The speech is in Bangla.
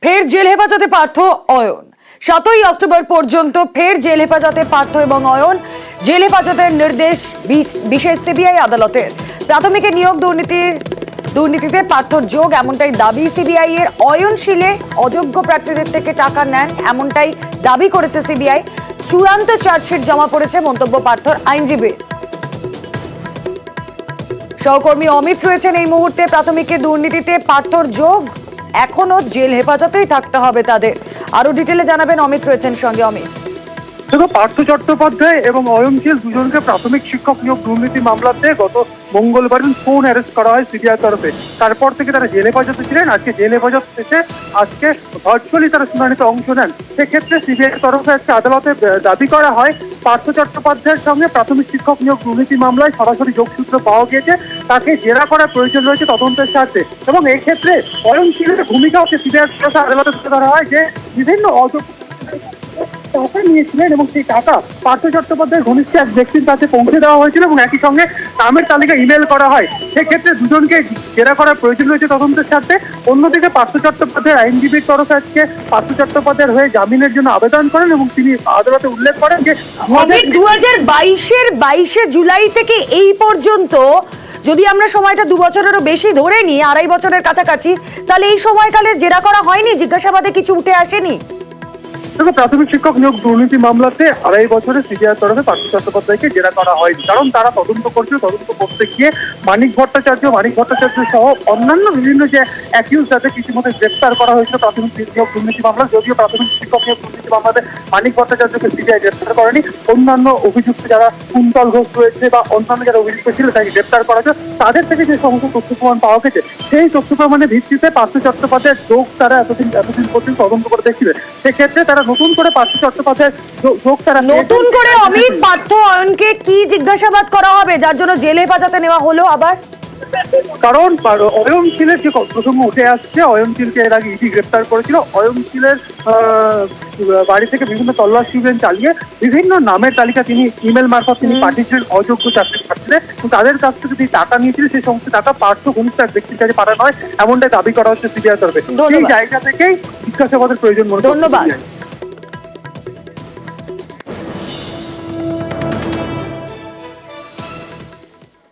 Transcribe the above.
ফের জেল হেফাজতে পার্থ অয়ন। 7ই অক্টোবর পর্যন্ত ফের জেল হেফাজতে পার্থ এবং অয়ন। জেল হেফাজতের নির্দেশ বিশেষ সিবিআই আদালতের। প্রাথমিকে নিয়োগ দুর্নীতিতে পার্থর যোগ এমনটাই দাবি সিবিআই এর। অয়ন শিলে অযোগ্য প্রার্থীদের থেকে টাকা নেন এমনটাই দাবি করেছে সিবিআই। চূড়ান্ত চার্জশিট জমা পড়েছে মন্তব্য পার্থর আইনজীবীর। সহকর্মী অমিত রয়েছেন এই মুহূর্তে। প্রাথমিকের দুর্নীতিতে পার্থর যোগ, এখনো জেল হেফাজতেই থাকতে হবে তাদের। আরো ডিটেলে জানাবেন অমিত রয়েছেন সঙ্গে। অমিত, দেখো, পার্থ চট্টোপাধ্যায় এবং অয়নশীল দুজনকে প্রাথমিক শিক্ষক নিয়োগ দুর্নীতি মামলাতে গত মঙ্গলবার ফোন অ্যারেস্ট করা হয় সিবিআই তরফে। তারপর থেকে তারা জেল হেফাজতে ছিলেন। আজকে জেল হেফাজত শেষে আজকে ভার্চুয়ালি তারা শুনানিতে অংশ নেন। সেক্ষেত্রে সিবিআই তরফে আজকে আদালতে দাবি করা হয় পার্থ চট্টোপাধ্যায়ের সঙ্গে প্রাথমিক শিক্ষক নিয়োগ দুর্নীতি মামলায় সরাসরি যোগসূত্র পাওয়া গিয়েছে। তাকে জেরা করার প্রয়োজন রয়েছে তদন্তের স্বার্থে, এবং এক্ষেত্রে অয়নশীলের ভূমিকা হচ্ছে সিবিআই তরফে আদালতে তুলে ধরা হয় যে বিভিন্ন টাকা নিয়েছিলেন এবং সেই টাকা পার্থ চট্টোপাধ্যায়ের ঘনিষ্ঠ এক ব্যক্তির কাছে পৌঁছে দেওয়া হয়েছিল এবং একই সঙ্গে নামের তালিকা ইমেল করা হয়। সেক্ষেত্রে দুজনকে জেরা করার প্রয়োজন রয়েছে তদন্তের স্বার্থে। অন্যদিকে পার্থ চট্টোপাধ্যায়ের আইনজীবীর তরফে আজকে পার্থ চট্টোপাধ্যায়ের হয়ে জামিনের জন্য আবেদন করেন এবং তিনি আদালতে উল্লেখ করেন যে 2022 জুলাই থেকে এই পর্যন্ত যদি আমরা সময়টা 2 বছরেরও বেশি ধরে নিই, 2.5 বছরের কাছাকাছি, তাহলে এই সময়কালে জেরা করা হয়নি? জিজ্ঞাসাবাদে কিছু উঠে আসেনি? দেখো, প্রাথমিক শিক্ষক নিয়োগ দুর্নীতি মামলাতে 2.5 বছরে সিবিআই তরফে পার্থ চট্টোপাধ্যায়কে জেরা করা হয়নি, কারণ তারা তদন্ত করতে গিয়ে মানিক ভট্টাচার্য সহ অন্যান্য বিভিন্ন যে অ্যাকিউজ যাদের ইতিমধ্যে গ্রেপ্তার করা হয়েছিল প্রাথমিক নিয়োগ দুর্নীতি মামলা। যদিও প্রাথমিক শিক্ষক নিয়োগ দুর্নীতি মামলাতে মানিক ভট্টাচার্যকে সিবিআই গ্রেপ্তার করেনি, অন্যান্য অভিযুক্ত যারা কুন্তল ঘোষ রয়েছে বা অন্যান্য যারা অভিযুক্ত ছিল তাকে গ্রেপ্তার করা হয়েছে। তাদের থেকে যে সমস্ত তথ্য প্রমাণ পাওয়া গেছে সেই তথ্য প্রমাণের ভিত্তিতে পার্থ চট্টোপাধ্যায়ের যোগ তারা এতদিন পর্যন্ত তদন্ত করে দেখছিলেন। সেক্ষেত্রে তারা নতুন করে পার্থ চট্টোপাধ্যায়ের যোগ তারা নতুন করে অমিত পার্থ অয়নকে কি জিজ্ঞাসাবাদ করা হবে যার জন্য জেল হেফাজতে নেওয়া হলো আবার? কারণ অয়নশীলের যে প্রসঙ্গ উঠে আসছে, অয়নশীলকে এর আগে ইডি গ্রেপ্তার করেছিল। অয়নশীলের বাড়ি থেকে বিভিন্ন তল্লাশি অভিযান চালিয়ে বিভিন্ন নামের তালিকা তিনি ইমেল মারফত তিনি পাঠিয়েছিলেন অযোগ্য চাকরি প্রার্থীদের। তাদের কাছ থেকে তিনি টাকা নিয়েছিলেন, সেই সমস্ত টাকা পার্থ ঘনিষ্ঠ এক ব্যক্তির কাছে পাঠানো হয় এমনটাই দাবি করা হচ্ছে সিবিআই তরফে। সেই জায়গা থেকেই জিজ্ঞাসাবাদের প্রয়োজন মনে হয়। ধন্যবাদ।